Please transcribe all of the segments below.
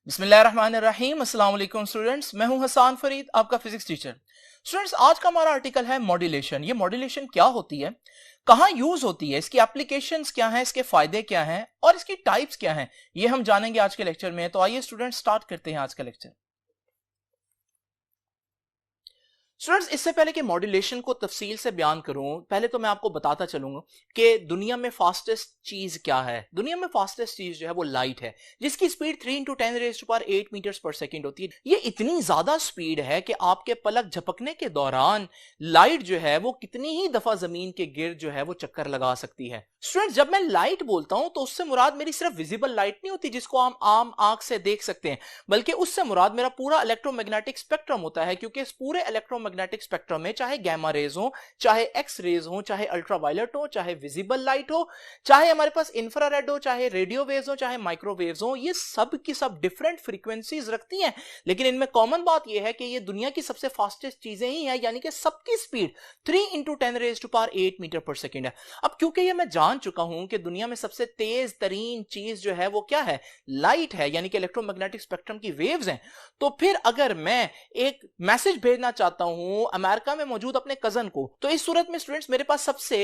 बिस्मिल्लाहिर्रहमानिर्रहीम। अस्सलाम वालेकुम स्टूडेंट्स, मैं हूं हसान फरीद, आपका फिजिक्स टीचर। स्टूडेंट्स, आज का हमारा आर्टिकल है मॉड्यूलेशन। ये मॉड्यूलेशन क्या होती है, कहां यूज होती है, इसकी एप्लीकेशंस क्या हैं, इसके फायदे क्या हैं और इसकी टाइप्स क्या हैं, ये हम जानेंगे आज के लेक्चर में। तो आइए स्टूडेंट्स स्टार्ट करते हैं आज का लेक्चर। स्टूडेंट्स, इससे पहले कि मॉड्यूलेशन को तफसील से बयान करूं, पहले तो मैं आपको बताता चलूंगा कि दुनिया में फास्टेस्ट चीज क्या है। दुनिया में फास्टेस्ट चीज जो है वो लाइट है, जिसकी स्पीड 3 × 10⁸ मीटर्स पर सेकंड होती है। ये इतनी ज्यादा स्पीड है कि आपके पलक झपकने के दौरान लाइट जो है वो कितनी ही दफा जमीन के गिर्द जो है वो चक्कर लगा सकती है। स्टूडेंट्स, जब मैं लाइट बोलता हूं तो उससे मुराद मेरी सिर्फ विजिबल लाइट नहीं होती जिसको हम आम आंख से देख सकते हैं, बल्कि उससे मुराद मेरा पूरा इलेक्ट्रोमैग्नेटिक स्पेक्ट्रम होता है। क्योंकि इस पूरे इलेक्ट्रोमैग्नेटिक स्पेक्ट्रम में चाहे गैमा रेज हो, चाहे एक्स रेज हो, चाहे अल्ट्रावायलेट हो, चाहे विजिबल लाइट हो, चाहे हमारे पास इंफ्रारेड हो, चाहे रेडियो वेव्स हो, चाहे माइक्रोवेव्स हो, ये सब की सब डिफरेंट फ्रीक्वेंसीज रखती हैं। लेकिन इनमें कॉमन बात यह है कि ये दुनिया की सबसे फास्टेस्ट चीजें ही हैं, यानी कि सबकी स्पीड 3 × 10⁸ मीटर पर सेकंड है। अब क्योंकि ये मैं जान चुका हूं कि दुनिया में सबसे तेज तरीन चीज जो है वो क्या है, लाइट है, यानी कि इलेक्ट्रोमैग्नेटिक स्पेक्ट्रम की वेव्स हैं। तो फिर अगर मैं एक मैसेज भेजना चाहता हूं अमेरिका में मौजूद अपने कजन को, तो इस सूरत में स्टूडेंट्स मेरे पास सबसे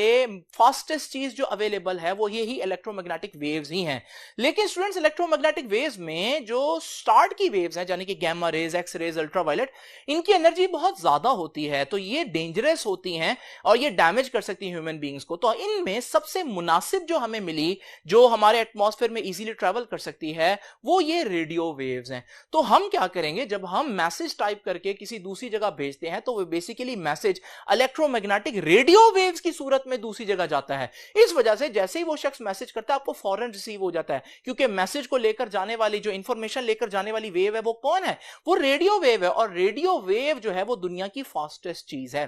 फास्टेस्ट चीज जो अवेलेबल है वो यही इलेक्ट्रोमैग्नेटिक वेव्स ही हैं। लेकिन स्टूडेंट्स, इलेक्ट्रोमैग्नेटिक वेव्स में जो स्टार्ट की वेव्स हैं, यानी कि gamma rays, X rays, ultraviolet, इनकी एनर्जी बहुत ज्यादा होती है, तो ये डेंजरस होती हैं और ये डैमेज कर सकती है ह्यूमन बींग्स को। तो इनमें सबसे मुनासिब जो हमें मिली, जो हमारे एटमॉस्फेयर में इजीली ट्रैवल कर सकती है, वो ये रेडियो वेव्स हैं। तो हम क्या करेंगे, जब हम मैसेज टाइप करके किसी दूसरी जगह भेजते हैं तो वो basically message electromagnetic radio waves की सूरत में दूसरी जगह जाता है। इस वजह से जैसे ही वो शख्स मैसेज करता है आपको फौरन रिसीव हो जाता है, क्योंकि मैसेज को लेकर जाने वाली, जो इंफॉर्मेशन लेकर जाने वाली वेव है वो कौन है, वो रेडियो वेव है। और रेडियो वेव जो है वो दुनिया की फास्टेस्ट चीज है।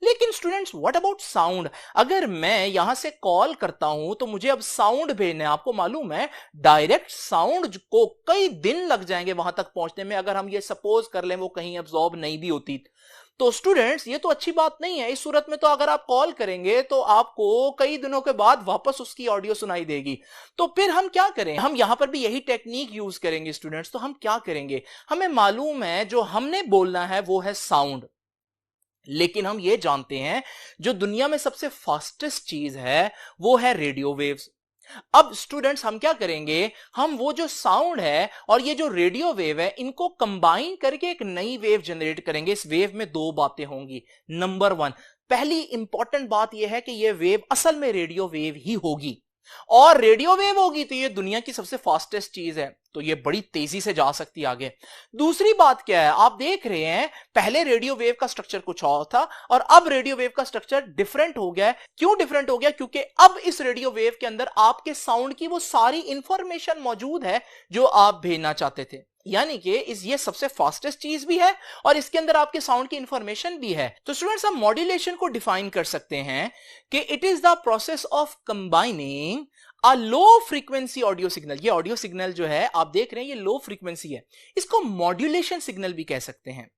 लेकिन स्टूडेंट्स, व्हाट अबाउट साउंड? अगर मैं यहां से कॉल करता हूं तो मुझे अब साउंड भेजना है। आपको मालूम है डायरेक्ट साउंड को कई दिन लग जाएंगे वहां तक पहुंचने में, अगर हम ये सपोज कर लें वो कहीं अब्सॉर्ब नहीं भी होती। तो स्टूडेंट्स, ये तो अच्छी बात नहीं है। इस सूरत में तो अगर आप कॉल करेंगे तो आपको कई दिनों के बाद वापस उसकी ऑडियो सुनाई देगी। तो फिर हम क्या करें? हम यहां पर भी यही टेक्निक यूज करेंगे स्टूडेंट्स। तो हम क्या करेंगे, हमें मालूम है जो हमने बोलना है वो है साउंड, लेकिन हम ये जानते हैं जो दुनिया में सबसे फास्टेस्ट चीज है वो है रेडियो वेव्स। अब स्टूडेंट्स, हम क्या करेंगे, हम वो जो साउंड है और ये जो रेडियो वेव है, इनको कंबाइन करके एक नई वेव जनरेट करेंगे। इस वेव में दो बातें होंगी। नंबर 1, पहली इंपॉर्टेंट बात यह है कि ये वेव असल में रेडियो वेव ही होगी, और रेडियो वेव होगी तो ये दुनिया की सबसे फास्टेस्ट चीज है, तो ये बड़ी तेजी से जा सकती है आगे। दूसरी बात क्या है, आप देख रहे हैं पहले रेडियो वेव का स्ट्रक्चर कुछ और था और अब रेडियो वेव का स्ट्रक्चर डिफरेंट हो गया है। क्यों डिफरेंट हो गया? क्योंकि अब इस रेडियो वेव के अंदर आपके साउंड की वो सारी इंफॉर्मेशन मौजूद है जो आप भेजना चाहते थे। यानी कि ये सबसे फास्टेस्ट चीज भी है और इसके अंदर आपके साउंड की इंफॉर्मेशन भी है। तो स्टूडेंट्स, हम मॉड्यूलेशन को डिफाइन कर सकते हैं कि it is the process of combining a low frequency audio signal. ये ऑडियो सिग्नल जो है आप देख रहे हैं, ये लो फ्रीक्वेंसी है, इसको मॉड्यूलेशन सिग्नल भी कह सकते हैं।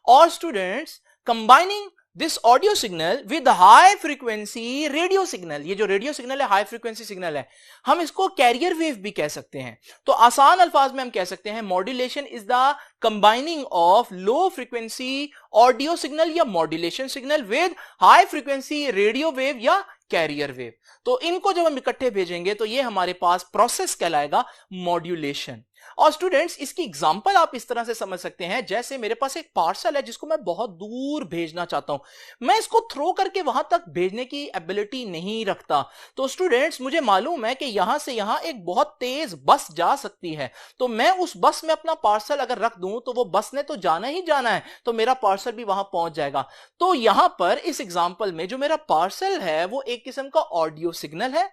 और students, combining this audio signal with high frequency radio signal, ये जो रेडियो सिग्नल है हाई फ्रीक्वेंसी सिग्नल है, हम इसको कैरियर वेव भी कह सकते हैं। तो आसान अल्फाज में हम कह सकते हैं modulation is the combining of low frequency audio signal या modulation signal with high frequency radio wave या कैरियर वेव। तो इनको जब हम इकट्ठे भेजेंगे तो ये हमारे पास प्रोसेस कहलाएगा मॉड्यूलेशन। और स्टूडेंट्स, इसकी एग्जांपल आप इस तरह से समझ सकते हैं, जैसे मेरे पास एक पार्सल है जिसको मैं बहुत दूर भेजना चाहता हूं, मैं इसको थ्रो करके वहां तक भेजने की एबिलिटी नहीं रखता। तो स्टूडेंट्स, मुझे मालूम है कि यहां से यहां एक बहुत तेज बस जा सकती है, तो मैं उस बस में अपना पार्सल अगर रख दूं तो वो बस ने तो जाना ही जाना है, तो मेरा पार्सल भी वहां पहुंच जाएगा। तो यहां पर इस एग्जांपल में जो मेरा पार्सल है वो एक किस्म का ऑडियो सिग्नल है,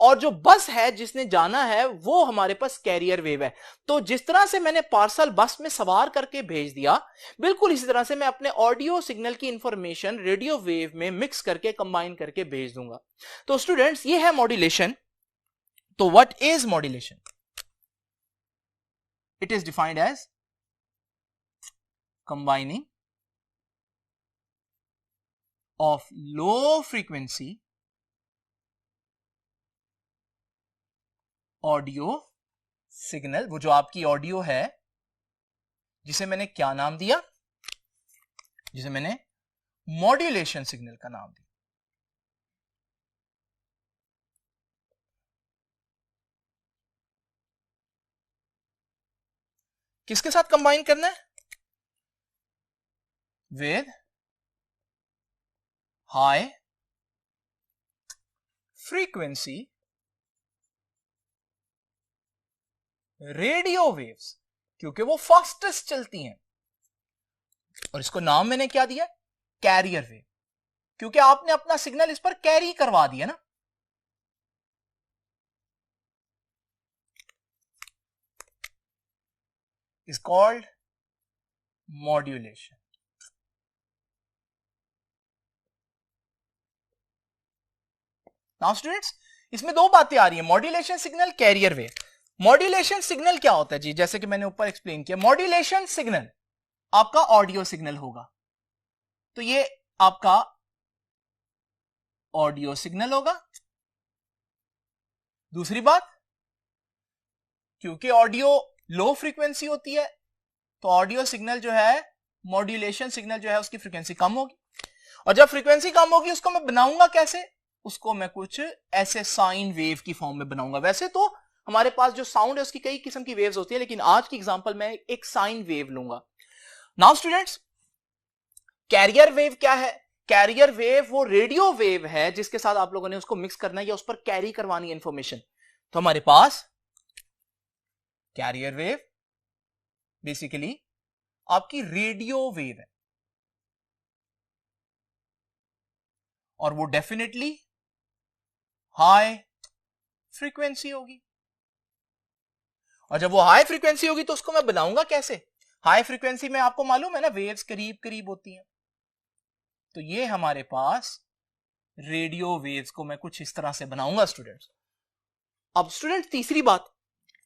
और जो बस है जिसने जाना है वो हमारे पास कैरियर वेव है। तो जिस तरह से मैंने पार्सल बस में सवार करके भेज दिया, बिल्कुल इसी तरह से मैं अपने ऑडियो सिग्नल की इंफॉर्मेशन रेडियो वेव में मिक्स करके कंबाइन करके भेज दूंगा। तो स्टूडेंट्स, ये है मॉड्यूलेशन। तो what is modulation? It is defined as combining of low frequency audio signal, वो जो आपकी ऑडियो है जिसे मैंने क्या नाम दिया, जिसे मैंने मॉड्यूलेशन सिग्नल का नाम दिया। किसके साथ कंबाइन करना है? With high frequency radio waves, क्योंकि वो फास्टेस्ट चलती हैं। और इसको नाम मैंने क्या दिया? कैरियर वेव, क्योंकि आपने अपना सिग्नल इस पर कैरी करवा दिया ना। Is called modulation. Now students, इसमें दो बातें आ रही है, modulation signal, carrier wave. Modulation signal क्या होता है जी? जैसे कि मैंने ऊपर एक्सप्लेन किया, मॉड्यूलेशन सिग्नल आपका ऑडियो सिग्नल होगा, तो ये आपका ऑडियो सिग्नल होगा। दूसरी बात, क्योंकि ऑडियो लो फ्रीक्वेंसी होती है, तो ऑडियो सिग्नल जो है, मॉड्यूलेशन सिग्नल जो है, उसकी फ्रीक्वेंसी कम होगी। और जब फ्रीक्वेंसी कम होगी, उसको मैं बनाऊंगा कैसे? उसको मैं कुछ ऐसे साइन वेव की फॉर्म में बनाऊंगा। वैसे तो हमारे पास जो साउंड है उसकी कई किस्म की वेव्स होती है, लेकिन आज की एग्जांपल में एक साइन वेव लूंगा। नाउ स्टूडेंट्स, कैरियर वेव क्या है? कैरियर वेव वो रेडियो वेव है जिसके साथ आप लोगों ने उसको मिक्स करना है या उस पर कैरी करवानी है इंफॉर्मेशन। तो हमारे पास कैरियर वेव बेसिकली आपकी रेडियो वेव है, और वो डेफिनेटली हाई फ्रीक्वेंसी होगी। और जब वो हाई फ्रीक्वेंसी होगी तो उसको मैं बनाऊंगा कैसे? हाई फ्रीक्वेंसी में आपको मालूम है ना, वेव्स करीब करीब होती हैं। तो ये हमारे पास रेडियो वेव्स को मैं कुछ इस तरह से बनाऊंगा स्टूडेंट्स। अब स्टूडेंट तीसरी बात,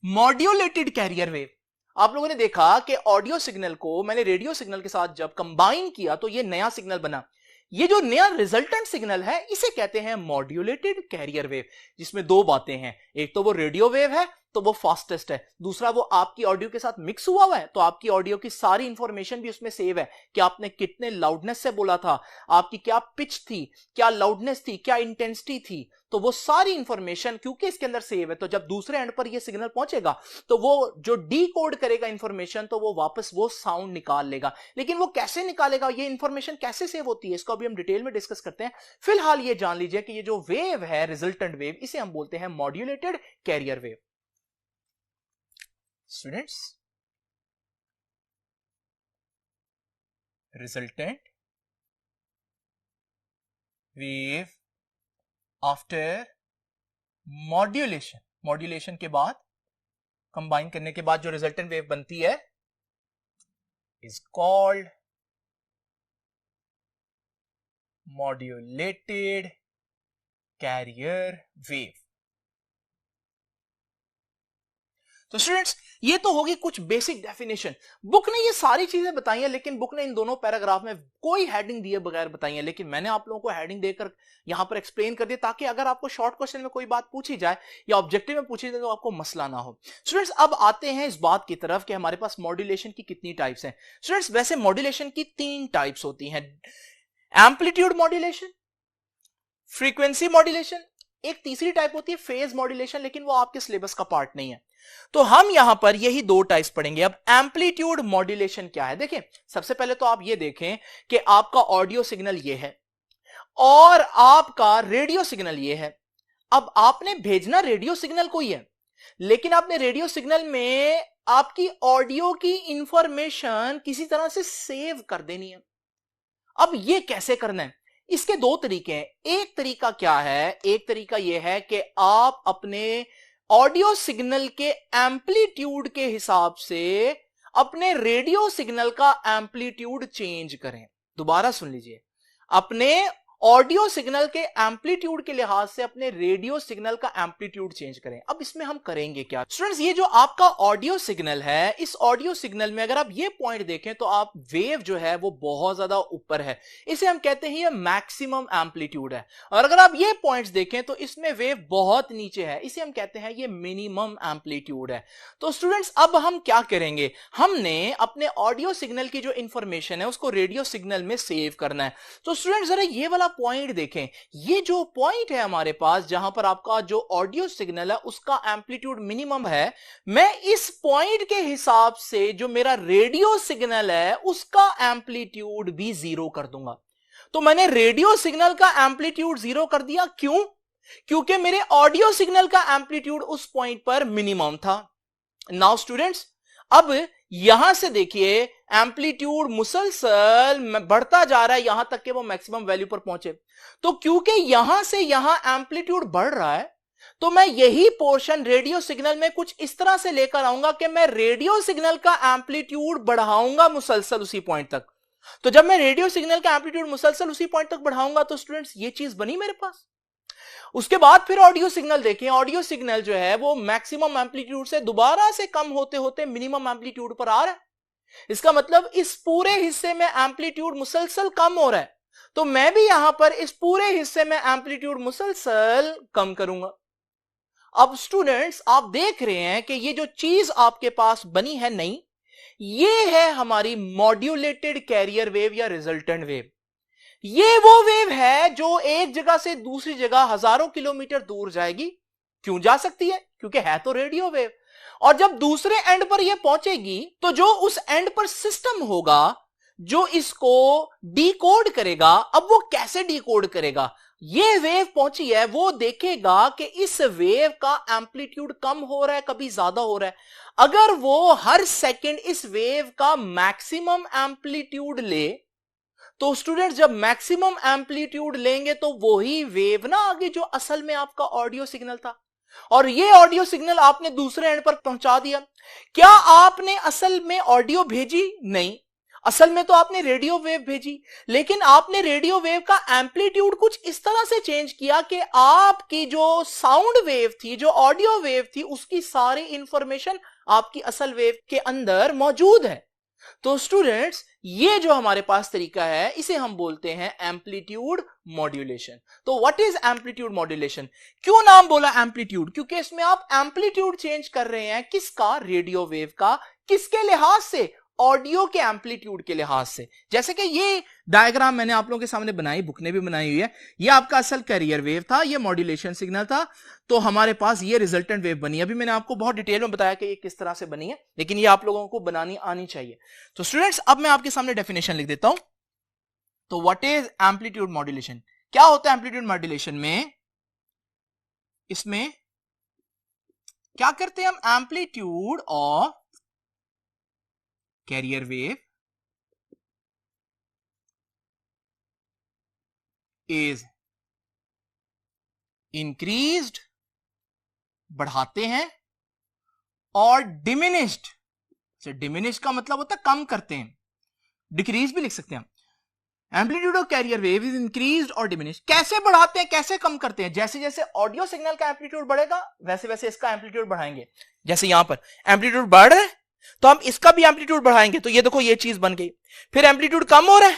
मॉड्यूलेटेड कैरियर वेव। आप लोगों ने देखा कि ऑडियो सिग्नल को मैंने रेडियो सिग्नल के साथ जब कंबाइन किया तो ये नया सिग्नल बना। ये जो नया रिजल्टेंट सिग्नल है इसे कहते हैं मॉड्यूलेटेड कैरियर वेव, जिसमें दो बातें हैं। एक तो वो रेडियो वेव है, तो वो फास्टेस्ट है। दूसरा, वो आपकी ऑडियो के साथ मिक्स हुआ है, तो आपकी ऑडियो की सारी इंफॉर्मेशन भी उसमें सेव है कि आपने कितने लाउडनेस से बोला था, आपकी क्या पिच थी, क्या लाउडनेस थी, क्या इंटेंसिटी थी। तो वो सारी इंफॉर्मेशन क्योंकि इसके अंदर सेव है, तो जब दूसरे एंड पर ये सिग्नल पहुंचेगा तो वो जो डी कोड करेगा इंफॉर्मेशन, तो वो वापस वो साउंड निकाल लेगा। लेकिन वो कैसे निकालेगा, ये इंफॉर्मेशन कैसे सेव होती है, इसको अभी हम डिटेल में डिस्कस करते हैं। फिलहाल ये जान लीजिए कि ये जो वेव है, रिजल्टेंट वेव, इसे हम बोलते हैं modulated carrier wave. Students, resultant wave after modulation, modulation के बाद, कंबाइन करने के बाद जो रिजल्टेंट वेव बनती है is called modulated career wave. तो स्टूडेंट्स, ये तो होगी कुछ बेसिक डेफिनेशन। बुक ने ये सारी चीजें बताई हैं, लेकिन बुक ने इन दोनों पैराग्राफ में कोई हेडिंग दिए बगैर बताई है, लेकिन मैंने आप लोगों को हेडिंग देकर यहां पर एक्सप्लेन कर दिया, ताकि अगर आपको शॉर्ट क्वेश्चन में कोई बात पूछी जाए या ऑब्जेक्टिव में पूछी जाए तो आपको मसला ना हो। स्टूडेंट्स, अब आते हैं इस बात की तरफ कि हमारे पास मॉड्यूलेशन की कितनी टाइप्स हैं। स्टूडेंट्स, वैसे मॉड्यूलेशन की 3 टाइप्स होती हैं, एम्पलीट्यूड मॉड्यूलेशन, फ्रीक्वेंसी मॉड्यूलेशन, एक तीसरी टाइप होती है फेज मॉड्यूलेशन, लेकिन वो आपके सिलेबस का पार्ट नहीं है। तो हम यहां पर यही 2 टाइप्स पढ़ेंगे। अब एम्पलीट्यूड मॉड्यूलेशन क्या है, देखें। सबसे पहले तो आप ये देखें कि आपका ऑडियो सिग्नल ये है और आपका रेडियो सिग्नल ये है। अब आपने भेजना रेडियो सिग्नल को ही है, लेकिन आपने रेडियो सिग्नल में आपकी ऑडियो की इंफॉर्मेशन किसी तरह से सेव कर देनी है। अब ये कैसे करना है? इसके 2 तरीके हैं। एक तरीका क्या है? एक तरीका यह है कि आप अपने ऑडियो सिग्नल के एम्पलीट्यूड के हिसाब से अपने रेडियो सिग्नल का एम्पलीट्यूड चेंज करें। दोबारा सुन लीजिए, अपने ऑडियो सिग्नल के एम्पलीट्यूड के लिहाज से अपने रेडियो सिग्नल का एम्पलीट्यूड चेंज करें। अब इसमें हम करेंगे क्या स्टूडेंट्स, ये जो आपका ऑडियो सिग्नल है, इस ऑडियो सिग्नल में अगर आप ये पॉइंट देखें तो आप वेव जो है वो बहुत ज्यादा ऊपर है, इसे हम कहते हैं ये मैक्सिमम एम्पलीट्यूड है। और अगर आप ये पॉइंट्स देखें तो इसमें वेव बहुत नीचे है, इसे हम कहते हैं ये मिनिमम एम्पलीट्यूड है। तो स्टूडेंट्स अब हम क्या करेंगे, हमने अपने ऑडियो सिग्नल की जो इंफॉर्मेशन है उसको रेडियो सिग्नल में सेव करना है। तो स्टूडेंट्स जरा ये वाला पॉइंट देखें, ये जो पॉइंट है हमारे पास जहां पर आपका जो ऑडियो सिग्नल है उसका एम्पलीट्यूड मिनिमम है, मैं इस पॉइंट के हिसाब से जो मेरा रेडियो सिग्नल है उसका एम्पलीट्यूड भी 0 कर दूंगा। तो मैंने रेडियो सिग्नल का एम्पलीट्यूड 0 कर दिया, क्यों? क्योंकि मेरे ऑडियो सिग्नल का एम्पलीट्यूड उस पॉइंट पर मिनिमम था। नाउ स्टूडेंट्स अब यहां से देखिए एम्पलीट्यूड मुसलसल बढ़ता जा रहा है यहां तक कि वो मैक्सिमम वैल्यू पर पहुंचे। तो क्योंकि यहां से यहां एम्पलीट्यूड बढ़ रहा है तो मैं यही पोर्शन रेडियो सिग्नल में कुछ इस तरह से लेकर आऊंगा कि मैं रेडियो सिग्नल का एम्पलीट्यूड बढ़ाऊंगा मुसलसल उसी पॉइंट तक। तो जब मैं रेडियो सिग्नल का एम्पलीट्यूड मुसलसल उसी पॉइंट तक बढ़ाऊंगा तो स्टूडेंट्स ये चीज बनी मेरे पास। उसके बाद फिर ऑडियो सिग्नल देखें, ऑडियो सिग्नल जो है वो मैक्सिमम एम्पलीट्यूड से दोबारा से कम होते होते मिनिमम एम्पलीट्यूड पर आ रहा है। इसका मतलब इस पूरे हिस्से में एम्पलीट्यूड मुसलसल कम हो रहा है, तो मैं भी यहां पर इस पूरे हिस्से में एम्पलीट्यूड मुसलसल कम करूंगा। अब स्टूडेंट्स आप देख रहे हैं कि ये जो चीज आपके पास बनी है नई, ये है हमारी मॉड्यूलेटेड कैरियर वेव या रिजल्टेंट वेव। ये वो वेव है जो एक जगह से दूसरी जगह हजारों किलोमीटर दूर जाएगी। क्यों जा सकती है? क्योंकि है तो रेडियो वेव। और जब दूसरे एंड पर यह पहुंचेगी तो जो उस एंड पर सिस्टम होगा जो इसको डिकोड करेगा, अब वो कैसे डिकोड करेगा? ये वेव पहुंची है, वो देखेगा कि इस वेव का एम्पलीट्यूड कम हो रहा है, कभी ज्यादा हो रहा है। अगर वो हर सेकंड इस वेव का मैक्सिमम एम्पलीट्यूड ले तो स्टूडेंट्स जब मैक्सिमम एम्पलीट्यूड लेंगे तो वही वेव ना आगे जो असल में आपका ऑडियो सिग्नल था, और ये ऑडियो सिग्नल आपने दूसरे एंड पर पहुंचा दिया। क्या आपने असल में ऑडियो भेजी? नहीं, असल में तो आपने रेडियो वेव भेजी, लेकिन आपने रेडियो वेव का एम्पलीट्यूड कुछ इस तरह से चेंज किया कि आपकी जो साउंड वेव थी, जो ऑडियो वेव थी, उसकी सारी इंफॉर्मेशन आपकी असल वेव के अंदर मौजूद है। तो स्टूडेंट्स ये जो हमारे पास तरीका है इसे हम बोलते हैं एम्पलीट्यूड मॉड्यूलेशन। तो व्हाट इज एम्पलीट्यूड मॉड्यूलेशन? क्यों नाम बोला एम्पलीट्यूड? क्योंकि इसमें आप एम्पलीट्यूड चेंज कर रहे हैं, किसका? रेडियो वेव का। किसके लिहाज से? ऑडियो के एम्पलीट्यूड के लिहाज से। जैसे कि ये डायग्राम मैंने आप लोगों के सामने बनाई, बुक ने भी बनाई हुई है, ये आपका असल कैरियर वेव था, ये मॉड्यूलेशन सिग्नल था, तो हमारे पास ये रिजल्टेंट वेव बनी। अभी मैंने आपको बहुत डिटेल में बताया कि ये किस तरह से बनी है, लेकिन ये आप लोगों को बनानी आनी चाहिए। तो स्टूडेंट्स अब मैं आपके सामने डेफिनेशन लिख देता हूं। तो व्हाट इज एम्पलीट्यूड मॉड्यूलेशन? क्या होता है एम्पलीट्यूड मॉड्यूलेशन में? इसमें क्या करते हैं हम? Amplitude of career wave is increased, बढ़ाते हैं, और डिमिनिश्ड। डिमिनिश का मतलब होता है कम करते हैं, डिक्रीज भी लिख सकते हैं। Amplitude of career wave is increased और डिमिनिश्ड। कैसे बढ़ाते हैं, कैसे कम करते हैं? जैसे जैसे ऑडियो सिग्नल का एम्पलीट्यूड बढ़ेगा वैसे वैसे इसका एम्पलीट्यूड बढ़ाएंगे। जैसे यहां पर एम्पलीट्यूड बढ़ रहा है तो हम इसका भी एम्पलीट्यूड बढ़ाएंगे, तो ये देखो ये चीज बन गई। फिर एम्पलीट्यूड कम हो रहा है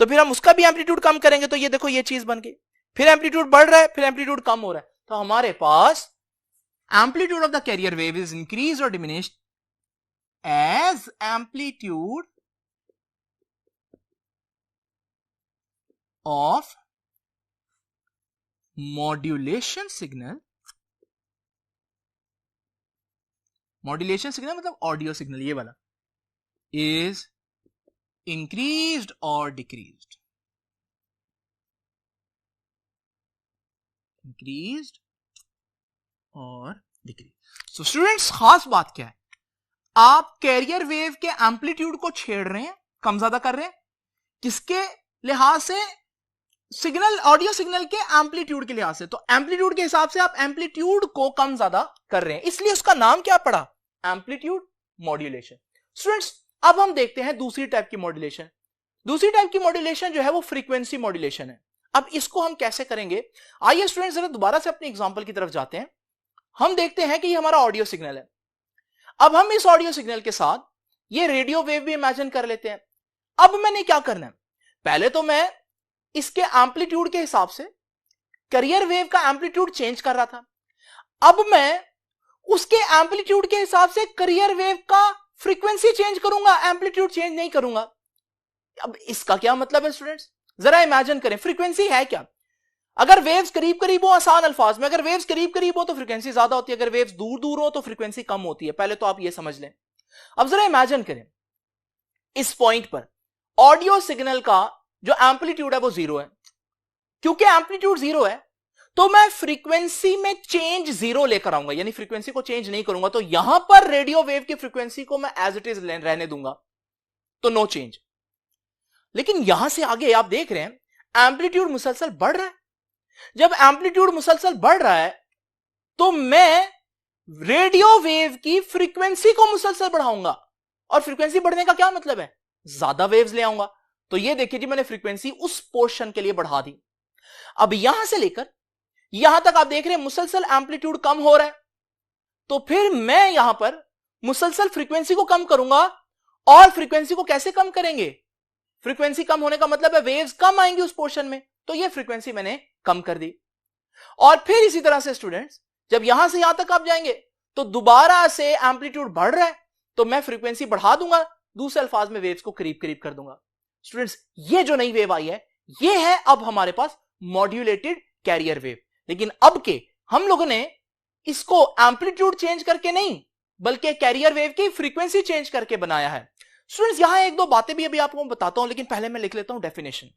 तो फिर हम उसका भी एम्पलीट्यूड कम करेंगे, तो ये देखो ये चीज बन गई। फिर एम्पलीट्यूड बढ़ रहा है, फिर एम्पलीट्यूड कम हो रहा है, तो हमारे पास amplitude of the carrier wave is increase और diminished as amplitude of modulation signal. Modulation signal मतलब ऑडियो सिग्नल, ये वाला, इज इंक्रीज्ड और डिक्रीज्ड। इंक्रीज्ड और डिक्रीज। सो स्टूडेंट्स खास बात क्या है? आप कैरियर वेव के एम्पलीट्यूड को छेड़ रहे हैं, कम ज्यादा कर रहे हैं, किसके लिहाज से? सिग्नल, ऑडियो सिग्नल के एम्पलीट्यूड के लिहाज से। तो एम्पलीट्यूड के हिसाब से आप एम्पलीट्यूड को कम ज्यादा कर रहे हैं, इसलिए उसका नाम क्या पड़ा? Amplitude modulation. स्टूडेंट्स अब हम देखते हैं दूसरी टाइप की मॉड्यूलेशन। दूसरी टाइप की मॉड्यूलेशन जो है वो फ्रीक्वेंसी मॉड्यूलेशन है। अब इसको हम कैसे करेंगे? आइए स्टूडेंट जरा दोबारा से अपने एग्जांपल की तरफ जाते हैं। हम देखते हैं कि ये हमारा ऑडियो सिग्नल है। अब हम इस ऑडियो सिग्नल के साथ ये रेडियो वेव भी इमेजिन कर लेते हैं। अब मैंने क्या करना है, पहले तो मैं इसके एम्पलीट्यूड के हिसाब से कैरियर वेव का एम्पलीट्यूड चेंज कर रहा था। अब मैं उसके एम्पलीट्यूड के हिसाब से कैरियर वेव का फ्रीक्वेंसी चेंज करूंगा, एम्पलीट्यूड चेंज नहीं करूंगा। अब इसका क्या मतलब है स्टूडेंट्स, जरा इमेजिन करें, फ्रीक्वेंसी है क्या? अगर वेव्स करीब करीब हो, आसान अल्फाज में, अगर वेव्स करीब करीब हो तो फ्रीक्वेंसी ज्यादा होती है, अगर वेव्स दूर दूर हो तो फ्रीक्वेंसी कम होती है। पहले तो आप ये समझ लें। अब जरा इमेजिन करें, इस पॉइंट पर ऑडियो सिग्नल का जो एम्पलीट्यूड है वो 0 है। क्योंकि एम्पलीट्यूड 0 है तो मैं फ्रीक्वेंसी में चेंज 0 लेकर आऊंगा, यानी फ्रीक्वेंसी को चेंज नहीं करूंगा। तो यहां पर रेडियो वेव की फ्रीक्वेंसी को मैं एज इट इज रहने दूंगा, तो नो चेंज। लेकिन यहां से आगे आप देख रहे हैं एम्पलीट्यूड मुसलसल बढ़ रहा है। जब एम्पलीट्यूड मुसलसल बढ़ रहा है तो मैं रेडियो वेव की फ्रीक्वेंसी को मुसलसल बढ़ाऊंगा। और फ्रीक्वेंसी बढ़ने का क्या मतलब है, ज्यादा वेव्स ले आऊंगा। तो ये देखिए जी, मैंने फ्रीक्वेंसी उस पोर्शन के लिए बढ़ा दी। अब यहां से लेकर यहां तक आप देख रहे हैं मुसलसल एम्पलीट्यूड कम हो रहा है, तो फिर मैं यहां पर मुसलसल फ्रीक्वेंसी को कम करूंगा। और फ्रीक्वेंसी को कैसे कम करेंगे, फ्रीक्वेंसी कम होने का मतलब है वेव्स कम आएंगी उस पोर्शन में, तो ये फ्रीक्वेंसी मैंने कम कर दी। और फिर इसी तरह से स्टूडेंट्स, जब यहां से यहां तक आप जाएंगे तो दोबारा से एम्पलीट्यूड बढ़ रहा है, तो मैं फ्रीक्वेंसी बढ़ा दूंगा, दूसरे अल्फाज में वेव्स को करीब करीब कर दूंगा। स्टूडेंट्स, ये जो नई वेव आई है, ये है अब हमारे पास मॉड्यूलेटेड कैरियर वेव। लेकिन अब के हम लोगों ने इसको एम्पलीट्यूड चेंज करके नहीं, बल्कि कैरियर वेव की फ्रीक्वेंसी चेंज करके बनाया है। स्टूडेंट्स, यहां एक दो बातें भी अभी आपको बताता हूं, लेकिन पहले मैं लिख लेता हूं डेफिनेशन।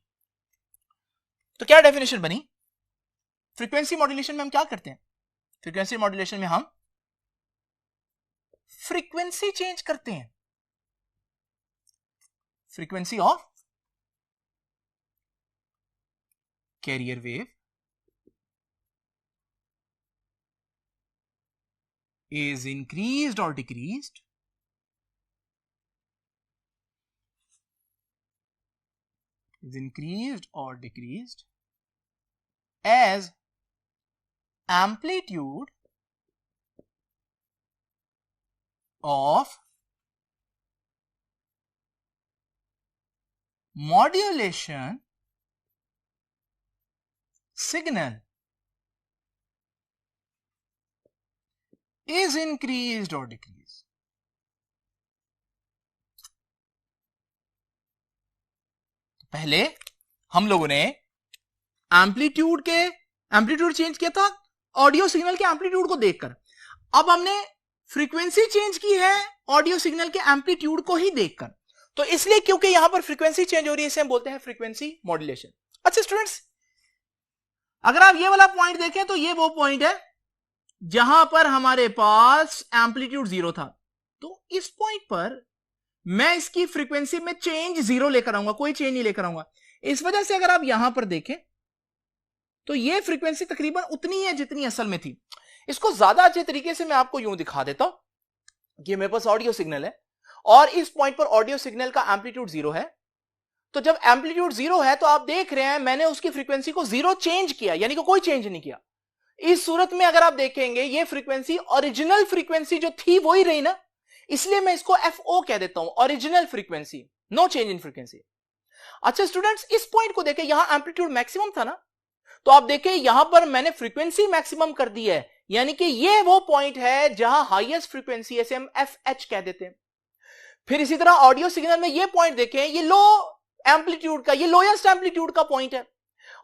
तो क्या डेफिनेशन बनी? फ्रीक्वेंसी मॉड्यूलेशन में हम क्या करते हैं, फ्रीक्वेंसी मॉड्यूलेशन में हम फ्रीक्वेंसी चेंज करते हैं, frequency of carrier wave is increased or decreased as amplitude of modulation signal is increased or decreased। पहले हम लोगों ने एम्पलीट्यूड चेंज किया था ऑडियो सिग्नल के एम्पलीट्यूड को देखकर। अब हमने फ्रीक्वेंसी चेंज की है ऑडियो सिग्नल के एम्पलीट्यूड को ही देखकर। तो इसलिए क्योंकि यहां पर फ्रीक्वेंसी चेंज हो रही है, इसे हम बोलते हैं फ्रीक्वेंसी मॉड्यूलेशन। अच्छा स्टूडेंट्स, अगर आप ये वाला पॉइंट देखें तो ये वो पॉइंट है जहां पर हमारे पास एम्पलीट्यूड 0 था। तो इस पॉइंट पर मैं इसकी फ्रीक्वेंसी में चेंज 0 लेकर आऊंगा, कोई चेंज नहीं लेकर आऊंगा। इस वजह से अगर आप यहां पर देखें तो ये फ्रीक्वेंसी तकरीबन उतनी है जितनी असल में थी। इसको ज्यादा अच्छे तरीके से मैं आपको यूं दिखा देता हूं कि मेरे पास ऑडियो सिग्नल है और इस पॉइंट पर ऑडियो सिग्नल का एम्पलीट्यूड 0 है। तो जब एम्पलीट्यूड 0 है तो आप देख रहे हैं मैंने उसकी फ्रीक्वेंसी को 0 चेंज किया, यानी कि कोई चेंज नहीं किया। इस सूरत में अगर आप देखेंगे ये फ्रीक्वेंसी ओरिजिनल फ्रीक्वेंसी जो थी वही रही ना, इसलिए मैं इसको FO कह देता हूं, original frequency, no change in frequency. अच्छा स्टूडेंट्स, इस पॉइंट को देखें, यहां एम्पलीट्यूड मैक्सिमम था ना, तो आप देखें यहां पर मैंने फ्रीक्वेंसी मैक्सिमम कर दी है, यानी कि ये वो पॉइंट है जहां हाईएस्ट फ्रीक्वेंसी, ऐसे हम FH कह देते हैं। फिर इसी तरह ऑडियो सिग्नल में ये पॉइंट देखें, ये लो एम्पलीट्यूड का, ये लोएस्ट एम्पलीट्यूड का पॉइंट है।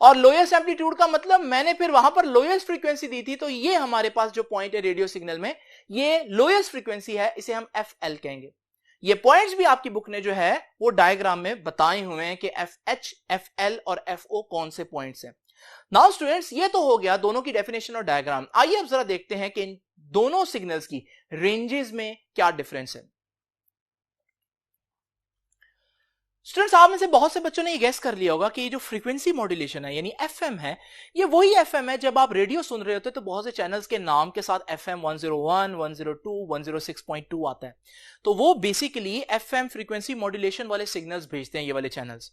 और लोएस्ट एम्पलीट्यूड का मतलब मैंने फिर वहां पर लोएस्ट फ्रीक्वेंसी दी थी, तो ये हमारे पास जो पॉइंट है रेडियो सिग्नल में, ये लोएस्ट फ्रीक्वेंसी है, इसे हम FL कहेंगे। ये पॉइंट्स भी आपकी बुक ने जो है वो डायग्राम में बताए हुए हैं कि FH, FL और FO कौन से पॉइंट्स हैं। नाउ स्टूडेंट्स, ये तो हो गया दोनों की डेफिनेशन और डायग्राम। आइए अब जरा देखते हैं कि इन दोनों सिग्नल्स की रेंजेस में क्या डिफरेंस है। स्टूडेंट्स, आप में से बहुत से बच्चों ने ये गैस कर लिया होगा कि ये जो फ्रीक्वेंसी मॉड्यूलेशन है यानी एफएम है, ये वही एफएम है जब आप रेडियो सुन रहे होते हैं तो बहुत से चैनल्स के नाम के साथ एफएम 101, 102, 106.2 आता है। तो वो बेसिकली एफएम फ्रीक्वेंसी मॉड्यूलेशन वाले सिग्नल्स भेजते हैं, ये वाले चैनल्स।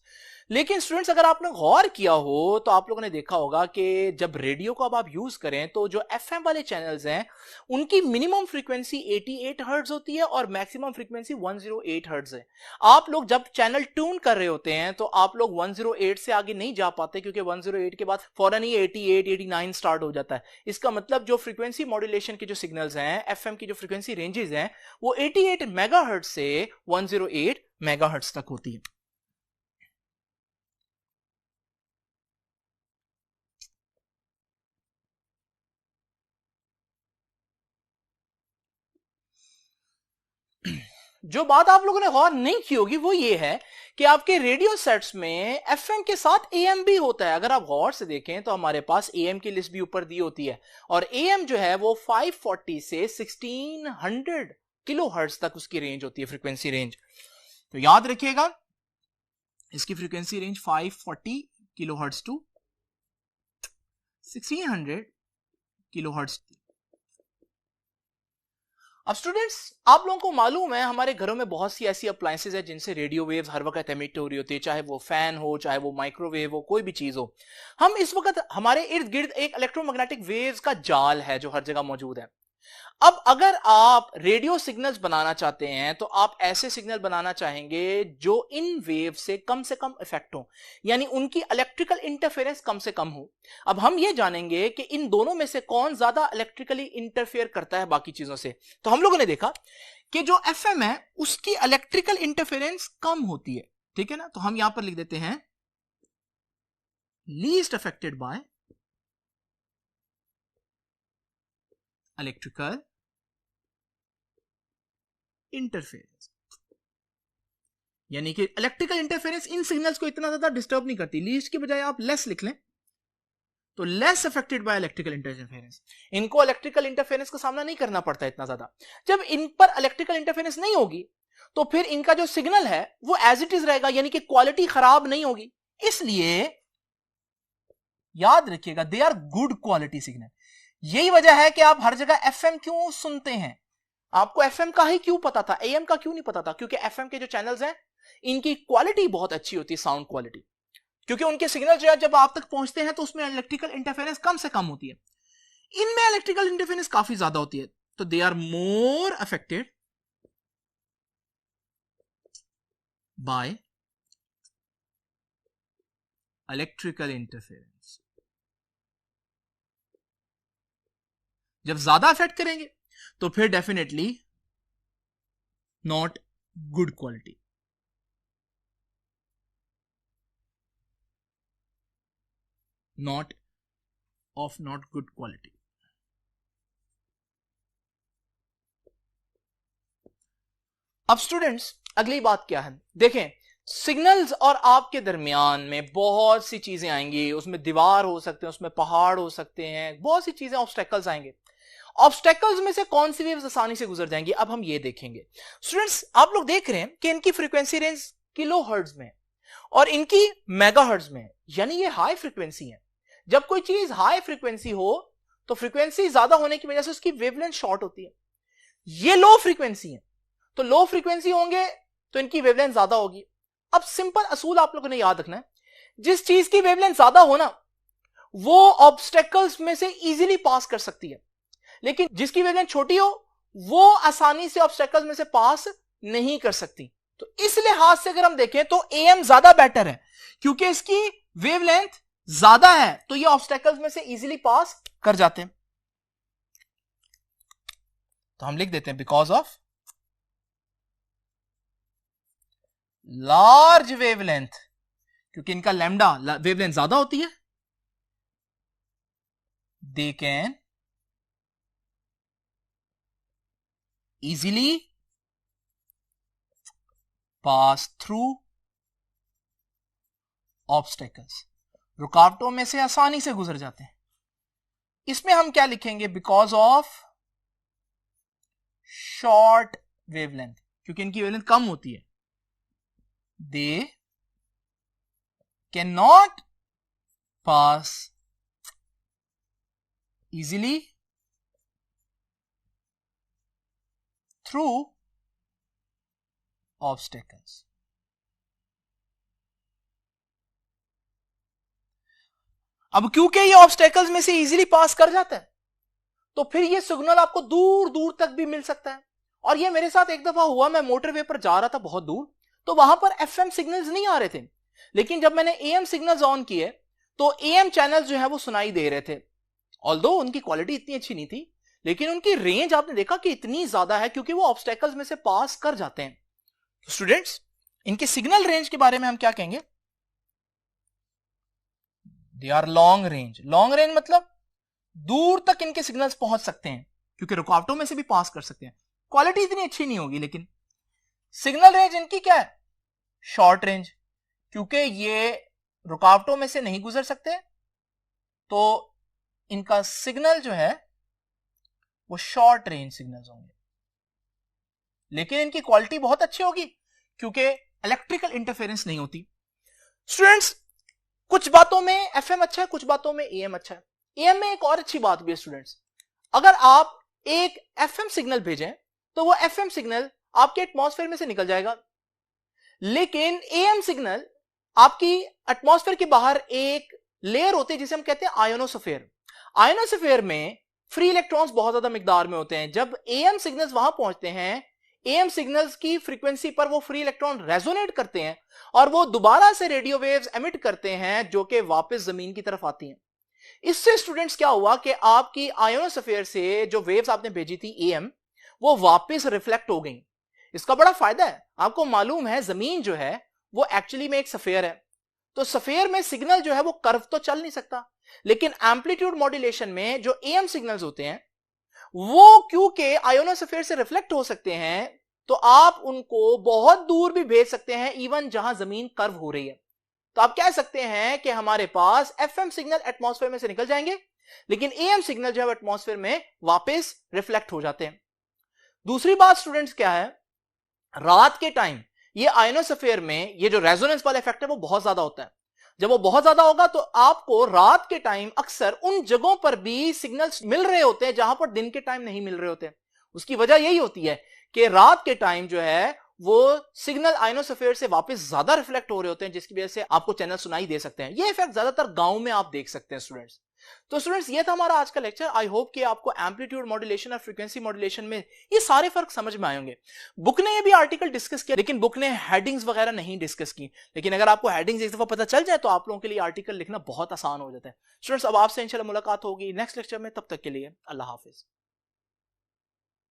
लेकिन स्टूडेंट्स, अगर आपने गौर किया हो तो आप लोगों ने देखा होगा कि जब रेडियो को अब आप यूज करें तो जो एफएम वाले चैनल्स हैं उनकी मिनिमम फ्रीक्वेंसी 88 हर्ट्ज होती है और मैक्सिमम फ्रीक्वेंसी 108 हर्ट्ज है। आप लोग जब चैनल ट्यून कर रहे होते हैं तो आप लोग 108 से आगे नहीं जा पाते, क्योंकि 108 के बाद फौरन ही 88, 89 स्टार्ट हो जाता है। इसका मतलब जो फ्रीक्वेंसी मॉड्यूलेशन के जो सिग्नल्स हैं, एफएम की जो फ्रीक्वेंसी रेंजेस हैं, वो 88 मेगाहर्ट्ज से 108 मेगाहर्ट्ज तक होती है। जो बात आप लोगों ने गौर नहीं की होगी वो ये है कि आपके रेडियो सेट्स में एफएम के साथ एएम भी होता है। अगर आप गौर से देखें तो हमारे पास एएम की लिस्ट भी ऊपर दी होती है, और एएम जो है वो 540 से 1600 किलो हर्ट्ज तक उसकी रेंज होती है, फ्रीक्वेंसी रेंज। तो याद रखिएगा, इसकी frequency range 540 kilo hertz to 1600 kilo hertz. अब स्टूडेंट्स, आप लोगों को मालूम है हमारे घरों में बहुत सी ऐसी अप्लायंसेज है जिनसे रेडियो वेव्स हर वक्त एमिट हो रही होती है, चाहे वो फैन हो, चाहे वो माइक्रोवेव हो, कोई भी चीज हो। हम इस वक्त हमारे इर्द गिर्द एक इलेक्ट्रोमैग्नेटिक वेव्स का जाल है जो हर जगह मौजूद है। अब अगर आप रेडियो सिग्नल्स बनाना चाहते हैं तो आप ऐसे सिग्नल बनाना चाहेंगे जो इन वेव से कम इफेक्ट हो, यानी उनकी इलेक्ट्रिकल इंटरफेरेंस कम से कम हो। अब हम ये जानेंगे कि इन दोनों में से कौन ज्यादा इलेक्ट्रिकली इंटरफेयर करता है बाकी चीजों से। तो हम लोगों ने देखा कि जो एफएम है उसकी इलेक्ट्रिकल इंटरफेरेंस कम होती है, ठीक है ना। तो हम यहां पर लिख देते हैं least affected by electrical interference, यानी कि इलेक्ट्रिकल इंटरफेरेंस इन सिग्नल्स को इतना ज्यादा डिस्टर्ब नहीं करती। लीस्ट की बजाय आप लेस लिख लें, तो less affected by electrical interference. इनको इलेक्ट्रिकल इंटरफेरेंस का सामना नहीं करना पड़ता इतना ज्यादा। जब इन पर इलेक्ट्रिकल इंटरफेरेंस नहीं होगी तो फिर इनका जो सिग्नल है वो एज इट इज रहेगा, यानी कि क्वालिटी खराब नहीं होगी। इसलिए याद रखिएगा, they are good quality signal. यही वजह है कि आप हर जगह एफएम क्यों सुनते हैं। आपको एफएम का ही क्यों पता था, एएम का क्यों नहीं पता था? क्योंकि एफएम के जो चैनल्स हैं इनकी क्वालिटी बहुत अच्छी होती है, साउंड क्वालिटी, क्योंकि उनके सिग्नल जो है जब आप तक पहुंचते हैं तो उसमें इलेक्ट्रिकल इंटरफेरेंस कम से कम होती है। इनमें इलेक्ट्रिकल इंटरफेरेंस काफी ज्यादा होती है, तो they are more affected by electrical interference. जब ज्यादा अफेक्ट करेंगे तो फिर definitely not good quality. Not good quality. अब स्टूडेंट्स, अगली बात क्या है, देखें, सिग्नल्स और आपके दरमियान में बहुत सी चीजें आएंगी। उसमें दीवार हो सकते हैं, उसमें पहाड़ हो सकते हैं, बहुत सी चीजें, ऑब्स्टेकल्स आएंगे। ऑब्स्टेकल्स में से कौन सी वेव्स आसानी से गुजर जाएंगी, अब हम ये देखेंगे। स्टूडेंट्स, आप लोग देख रहे हैं कि इनकी फ्रीक्वेंसी रेंज किलो हर्ट्ज में और इनकी मेगा हर्ट्ज में, यानी ये हाई फ्रीक्वेंसी है। जब कोई चीज हाई फ्रीक्वेंसी हो तो फ्रीक्वेंसी ज्यादा होने की वजह से उसकी वेवलेंथ शॉर्ट होती है। ये लो फ्रीक्वेंसी है, तो लो फ्रीक्वेंसी होंगे तो इनकी वेवलेंथ ज्यादा होगी। अब सिंपल असूल आप लोगों ने याद रखना है, जिस चीज की वेवलेंथ ज्यादा हो ना वो ऑब्स्टेकल्स में से इजीली पास कर सकती है, लेकिन जिसकी वेवलेंथ छोटी हो वो आसानी से ऑब्स्टेकल्स में से पास नहीं कर सकती। तो इस लिहाज से अगर हम देखें तो एएम ज्यादा बेटर है, क्योंकि इसकी वेवलेंथ ज्यादा है तो ये ऑब्स्टेकल्स में से इजीली पास कर जाते हैं। तो हम लिख देते हैं बिकॉज ऑफ लार्ज वेवलेंथ, क्योंकि इनका लैम्डा वेवलेंथ ज्यादा होती है, they can easily pass through obstacles, रुकावटों में से आसानी से गुजर जाते हैं। इसमें हम क्या लिखेंगे, बिकॉज ऑफ शॉर्ट वेवलेंथ, क्योंकि इनकी वेवलेंथ कम होती है, they can not pass easily through obstacles. अब क्योंकि ये ऑब्स्टेकल्स में से इजीली पास कर जाता है तो फिर ये सिग्नल आपको दूर दूर तक भी मिल सकता है। और ये मेरे साथ एक दफा हुआ, मैं मोटरवे पर जा रहा था बहुत दूर, तो वहां पर एफएम सिग्नल्स नहीं आ रहे थे, लेकिन जब मैंने एएम सिग्नल्स ऑन किए तो एएम चैनल्स जो है वो सुनाई दे रहे थे। ऑल्दो उनकी क्वालिटी इतनी अच्छी नहीं थी, लेकिन उनकी रेंज आपने देखा कि इतनी ज्यादा है क्योंकि वो ऑब्स्टेकल्स में से पास कर जाते हैं। स्टूडेंट्स, इनके सिग्नल रेंज के बारे में हम क्या कहेंगे? They are long range. Long range मतलब दूर तक इनके सिग्नल्स पहुंच सकते हैं क्योंकि रुकावटों में से भी पास कर सकते हैं। क्वालिटी इतनी अच्छी नहीं होगी, लेकिन सिग्नल रेंज इनकी क्या है? शॉर्ट रेंज, क्योंकि ये रुकावटों में से नहीं गुजर सकते तो इनका सिग्नल जो है वो शॉर्ट रेंज सिग्नल्स होंगे। लेकिन इनकी क्वालिटी बहुत अच्छी होगी क्योंकि इलेक्ट्रिकल इंटरफेरेंस नहीं होती। स्टूडेंट्स, कुछ बातों में एफएम अच्छा है, कुछ बातों में एएम अच्छा है। एएम में एक और अच्छी बात भी है स्टूडेंट्स, अगर आप एक एफएम सिग्नल भेजें तो वो एफएम सिग्नल आपके एटमॉस्फेयर में से निकल जाएगा, लेकिन एएम सिग्नल आपकी एटमॉस्फेयर के बाहर एक लेयर होती है जिसे हम कहते हैं आयोनोस्फीयर। आयोनोस्फीयर में फ्री इलेक्ट्रॉन्स बहुत ज्यादा मिकदार में होते हैं। जब एएम सिग्नल्स वहां पहुंचते हैं, एएम सिग्नल्स की फ्रीक्वेंसी पर वो फ्री इलेक्ट्रॉन रेजोनेट करते हैं और वो दोबारा से रेडियो वेव्स एमिट करते हैं जो कि वापस जमीन की तरफ आती हैं। इससे स्टूडेंट्स क्या हुआ कि आपकी आयोनोस्फीयर से जो वेव्स आपने भेजी थी एएम, वो वापस रिफ्लेक्ट हो गई। इसका बड़ा फायदा है। आपको मालूम है जमीन जो है वो एक्चुअली में एक स्फीयर है, तो स्फीयर में सिग्नल जो है वो कर्व तो चल नहीं सकता, लेकिन एम्पलीट्यूड मॉड्यूलेशन में जो एएम सिग्नल्स होते हैं वो क्योंकि आयोनोस्फीयर से रिफ्लेक्ट हो सकते हैं तो आप उनको बहुत दूर भी भेज सकते हैं, इवन जहां जमीन कर्व हो रही है। तो आप कह सकते हैं कि हमारे पास एफएम सिग्नल एटमॉस्फेयर में से निकल जाएंगे, लेकिन एएम सिग्नल जो है एटमॉस्फेयर में वापस रिफ्लेक्ट हो जाते हैं। दूसरी बात स्टूडेंट्स क्या है, रात के टाइम ये आयोनोस्फीयर में ये जो रेजोनेंस वाला इफेक्ट है वो बहुत ज्यादा होता है। जब वो बहुत ज्यादा होगा तो आपको रात के टाइम अक्सर उन जगहों पर भी सिग्नल्स मिल रहे होते हैं जहां पर दिन के टाइम नहीं मिल रहे होते। उसकी वजह यही होती है कि रात के टाइम जो है वो सिग्नल आयोनोस्फीयर से वापस ज्यादा रिफ्लेक्ट हो रहे होते हैं, जिसकी वजह से आपको चैनल सुनाई दे सकते हैं। ये इफेक्ट ज्यादातर गांव में आप देख सकते हैं स्टूडेंट्स। तो स्टूडेंट्स, ये था हमारा आज का लेक्चर। आई होप कि आपको एम्पलीट्यूड मॉड्यूलेशन और फ्रीक्वेंसी मॉड्यूलेशन में ये सारे फर्क समझ में आए होंगे। बुक ने ये भी आर्टिकल डिस्कस किया, लेकिन बुक ने हेडिंग्स वगैरह नहीं डिस्कस की। लेकिन अगर आपको हेडिंग्स एक दफा पता चल जाए तो आप लोगों के लिए आर्टिकल लिखना बहुत आसान हो जाता है। स्टूडेंट्स, अब आपसे इंशाल्लाह मुलाकात होगी नेक्स्ट लेक्चर में। तब तक के लिए अल्लाह हाफिज।